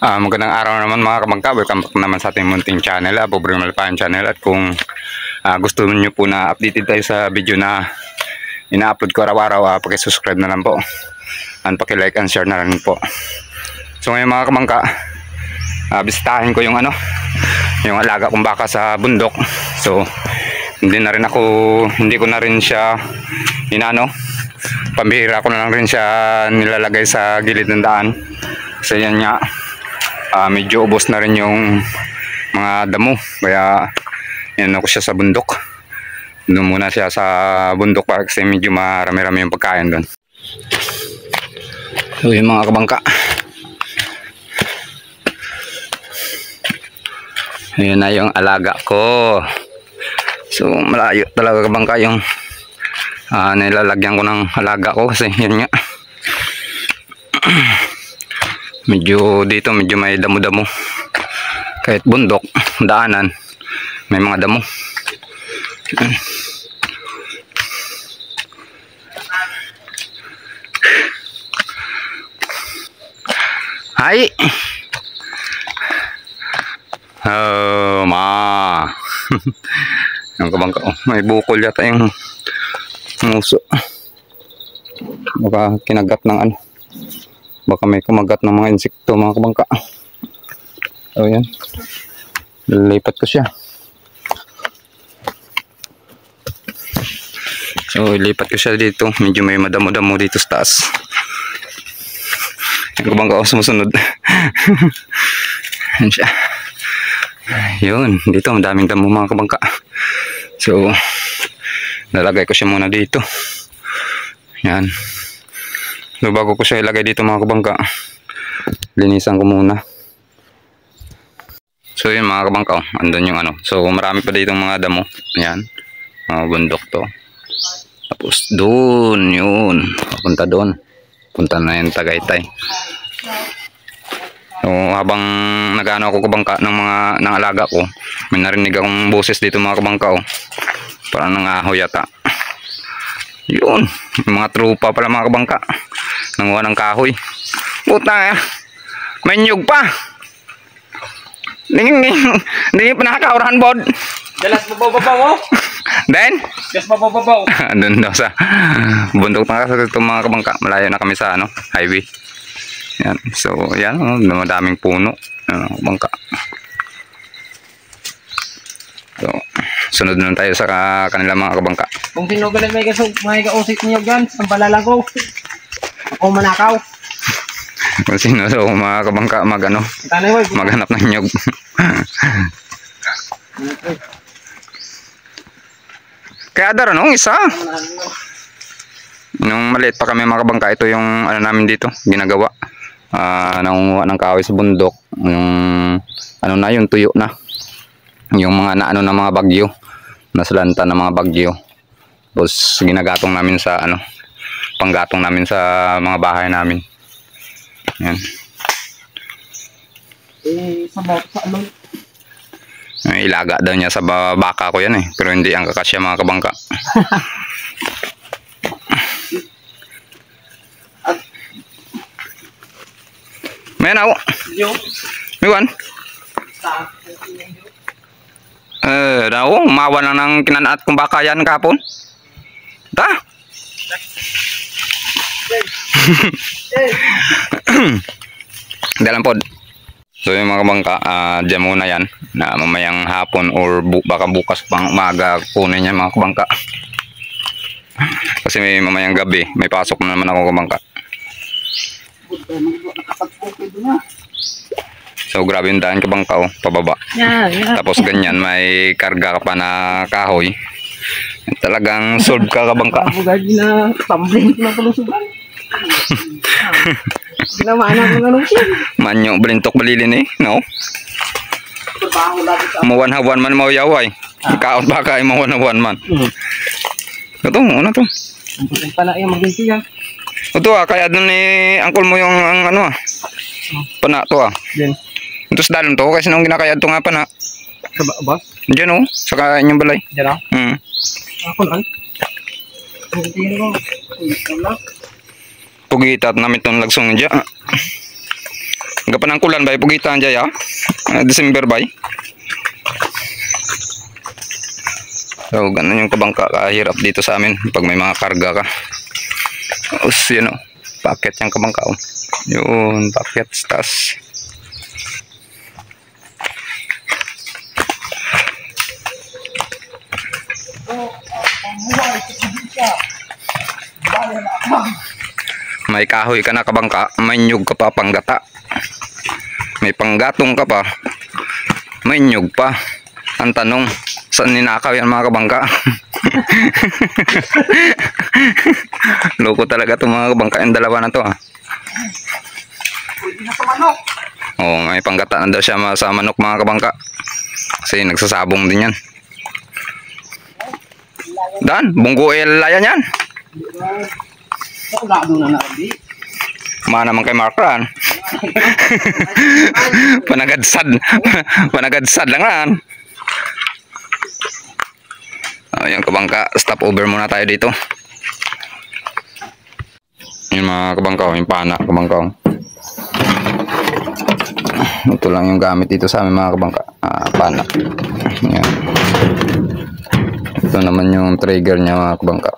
Magandang araw naman mga kabangka. Welcome back naman sa ating munting channel, Pobre Malpayan channel. At kung gusto niyo po na updated tayo sa video na ina-upload ko araw-araw, paki-subscribe na lang po. And paki-like and share na lang po. So ngayon mga kabangka, bisitahin ko yung yung alaga kong baka sa bundok. So hindi ko na rin siya pambihira ko na lang rin siya nilalagay sa gilid ng daan. Kasi yan nga, medyo ubos na rin yung mga damo, kaya yan ako siya sa bundok. Doon muna siya sa bundok kasi medyo marami-rami yung pagkain doon. So yung mga kabangka, ayan na yung alaga ko. So malayo talaga kabangka yung nilalagyan ko ng alaga ko kasi yan nga, medyo may damo-damo. Kahit bundok, daanan, may mga damo. Hi. Oh, ma. Yung kabangka, may bukol yata yung muso. Baka kinagat ng baka may kumagat ng mga insekto mga kabangka. So yan, lilipat ko siya. So ilipat ko siya dito, medyo may madamo-damo dito sa taas. Yung kabangka sumusunod. Yan siya. Yun, dito madaming damo mga kabangka. So lalagay ko siya muna dito. Yan. So bago ko siya ilagay dito mga kabangka, linisan ko muna. So yun mga kabangka, andun yung so marami pa dito mga damo. Yan, mga bundok to. Tapos doon, yun, punta doon. Punta na yung Tagaytay. So habang nag-ano ako kabangka ng alaga ko, may narinig akong boses dito mga kabangka. Parang nangahoy yata. Yun, mga trupa pala mga kabangka, nanguha ng kahoy. Puta, may nyug pa. Hindi pa nakakaurahan bod. Jalas babaw mo. Then? Jalas babaw. Doon daw sa bundok na kasi ito mga kabangka. Malayo na kami sa highway. Yan. So yan, madaming puno. Kabangka. So sunod na tayo sa kanila mga kabangka. Kung sino galing may kausik niyo dyan, ang balala ko. Ako manakaw. Kung sino mga kabangka maghanap ng nyog. Kaya daro isa. Nung maliit pa kami mga kabangka, ito yung namin dito ginagawa. Nangunguha ng kahoy sa bundok. Yung yung tuyo na. Yung mga na mga bagyo, nasalanta ng mga bagyo. Tapos ginagatong namin sa panggatong namin sa mga bahay namin. Yan. Ilaga daw niya sa baka ko yan pero hindi ang kakasya mga kabangka. May may one. Daw, umawa na ng kinanaat kong baka yan kapon. Ta? Dalam pod. So yung mga kabangka, dyan muna yan. Na mamayang hapon or baka bukas pang umaga kunin niya mga kabangka. Kasi may mamayang gabi, may pasok na naman ako kabangka. So grabe yung daan kabangka pababa. Yeah. Tapos ganyan may karga ka pa na kahoy. Talagang solve ka kabangka. Na tumbling na pulusugan. Ginamaan ako siya. Manyo balintok balilin no? Mawanhawan man mauyaway. Ikaot baka ay mawanhawan man. Ito, ano to? Ang pala yung maginti yan. Ito kaya doon angkol mo yung pana to Yan. Ito sa dalon to kasi nung ginakayad to nga pana. Sa ba? Diyan saka inyong balay. Diyan Ako lang. Pugitat namin itong lagsong dyan. Gapan ng kulan bay pugitan jaya. December bay. So ganun yung kabangka, kahirap dito sa amin pag may mga karga ka. Tapos yun o, packet yung kabangka o. Yun, packet stas. May kahoy ka na kabangka, may nyug ka pa panggata. May panggatong ka pa, may nyug pa. Ang tanong, saan ninakaw yan mga kabangka? Loko talaga itong mga kabangka, yung dalawa na to ah. Oh, may panggata na daw siya sa manok mga kabangka. Kasi nagsasabong din yan. Dan, bunggo layan yan. Mana naman kay Markran. Panagadsad. Panagadsad lang yan. Ayan kabangka, stop over muna tayo dito. Yung mga kabangkaw, yung pana kabangkaw. Ito lang yung gamit dito sa amin mga kabangka. Pana. Ayan. Ito naman yung trigger niya mga kabangka.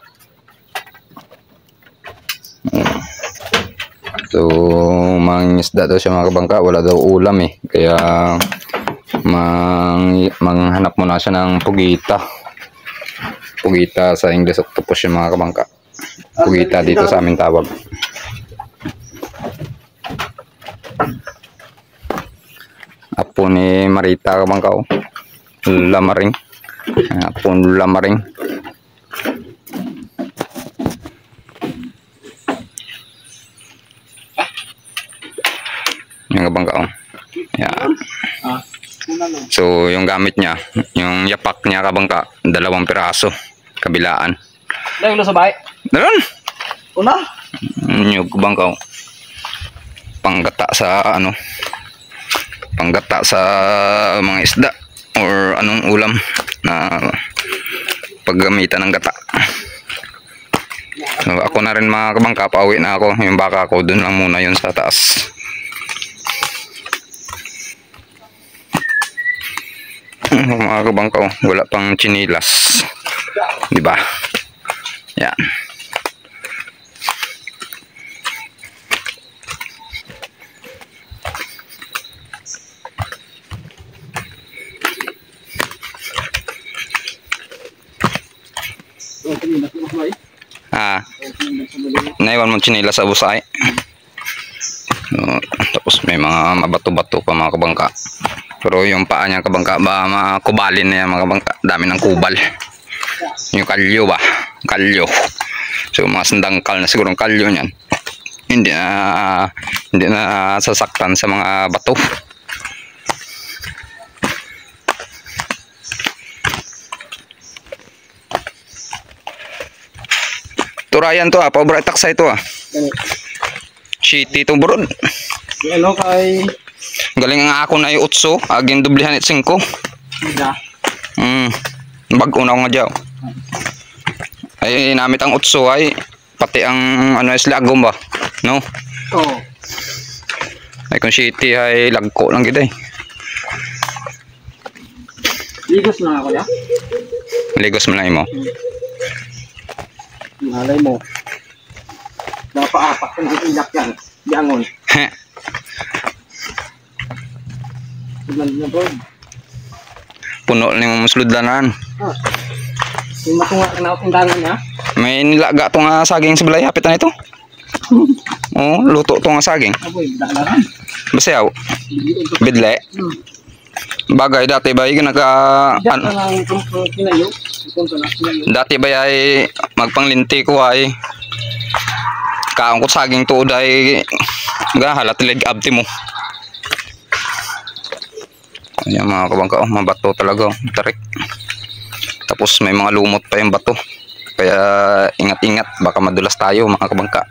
So, mangingisda daw siya mga kabangka. Wala daw ulam eh. Kaya, manghanap muna siya ng pugita. Pugita sa English octopus yung mga kabangka. Pugita dito sa amin tawag. Apo ni Marita kabangka. Lamaring. Apo lamaring. Yung kabangka. Yan. So, yung gamit niya, yung yapak niya kabangka, 2 piraso, kabilaan. Dahil lo sabay. Daron. Una. Yung kabangka. Panggata sa ano? Panggata sa mga isda or anong ulam na paggamitan ng gata. So, ako na rin mga kabangka, pauwi na ako. Yung baka ko, dun lang muna yun sa taas. Mga kabangka, wala pang chinilas. Diba? Yan. Naiwan mo chinilas sa busay. Tapos may mga mabato-bato pa mga kabangka. Pero yung paa niya kabangka ba makubalin na yan mga kabangka. Dami ng kubal. Yung kalyo ba? Kalyo. So mga sandangkal na siguro ang kalyo niyan. Hindi na sasaktan sa mga bato. Turayan to paubra taksa ito Shitty to bro. Ano kay galing nga ako na yung 8, aging dublihan it 5. Bag una ko nga dyaw. Ay namit ang 8 ay pati ang ano isla agom ba? No? Oo. Ay kung shitty ay lagko lang kita Ligos na ako ya. Ligos mo lang mo. Malay mo. Napaapak ng itilak yan. Yangon. Puno lang yung musludlanan. Yung matunga na undangan niya. May nilaga to nga saging sa balay. Hapitan ito. Oh, luto to nga saging. Aboy, dalaran. Basayaw. Bidle. Bagay dati ba yung dati ba ay magpanglinti ko ay kaong ko saging tuod ay halatilig abti mo. Ayan mga kabangka, mabato talaga, tarik. Tapos may mga lumot pa yung bato. Kaya ingat-ingat, baka madulas tayo mga kabangka.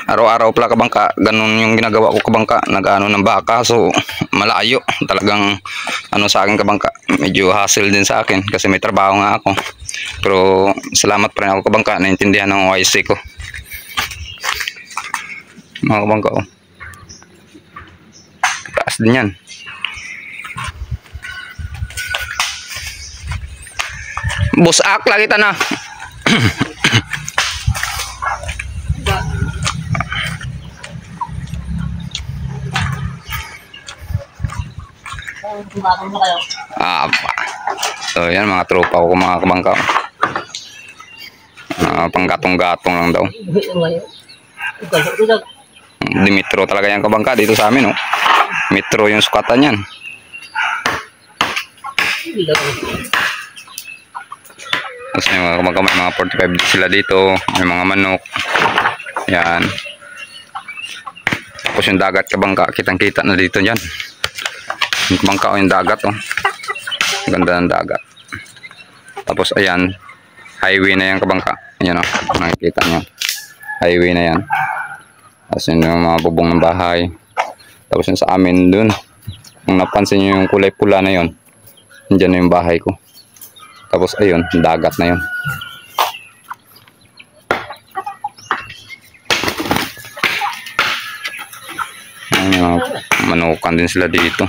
Araw-araw pala kabangka, ganun yung ginagawa ko kabangka, nag-ano ng baka, so malayo talagang ano sa akin kabangka, medyo hassle din sa akin kasi may trabaho nga ako. Pero salamat pa rin ako kabangka, naintindihan ng OIC ko. mga kabangka. Oh. Taas din yan. Busak lagi ta na. Tumatang na kayo. So yan mga tropa ko mga kabangka. Panggatong-gatong lang daw. Di metro talaga yung kabangka dito sa amin. Oh. Metro yung sukatan yan. Tapos yung mga kabangka may mga 45 sila dito. May mga manok. Yan. Tapos yung dagat kabangka. Kitang-kita na dito yan. Yung kabangka o yung dagat. Oh. Ganda ng dagat. Tapos ayan. Highway na yan kabangka. Ayan o. Nakikita nyo. Highway na yan. Tapos yun yung mga bubong ng bahay. Tapos yun sa amin dun. Kung napansin nyo yung kulay pula na yun. Diyan na yung bahay ko. Tapos ayun. Dagat na yun. Ayan yung mga manukan din sila dito.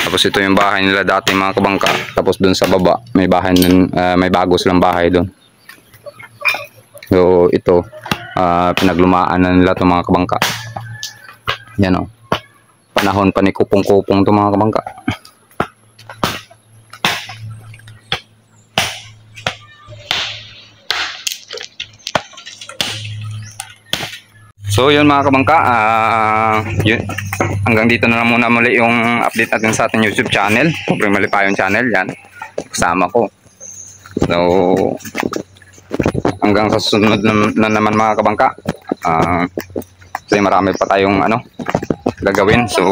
Tapos ito yung bahay nila dati mga kabangka. Tapos dun sa baba, may bahay dun, may bago silang bahay dun. So ito, pinaglumaan na nila itong mga kabangka. Yan o. Panahon pa ni kupong-kupong itong mga kabangka. So yun mga kabangka, yun. Hanggang dito na lang muna muli yung update natin sa ating YouTube channel. Pobreng Malipayon channel, yan. Kasama ko. So, hanggang sa susunod na naman mga kabangka. Kasi marami pa tayong gagawin. So,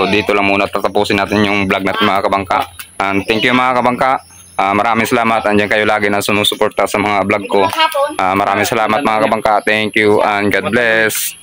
dito lang muna tatapusin natin yung vlog natin mga kabangka. And thank you mga kabangka. Maraming salamat. Andiyan kayo lagi na sumusuporta sa mga vlog ko. Maraming salamat mga kabangka. Thank you and God bless.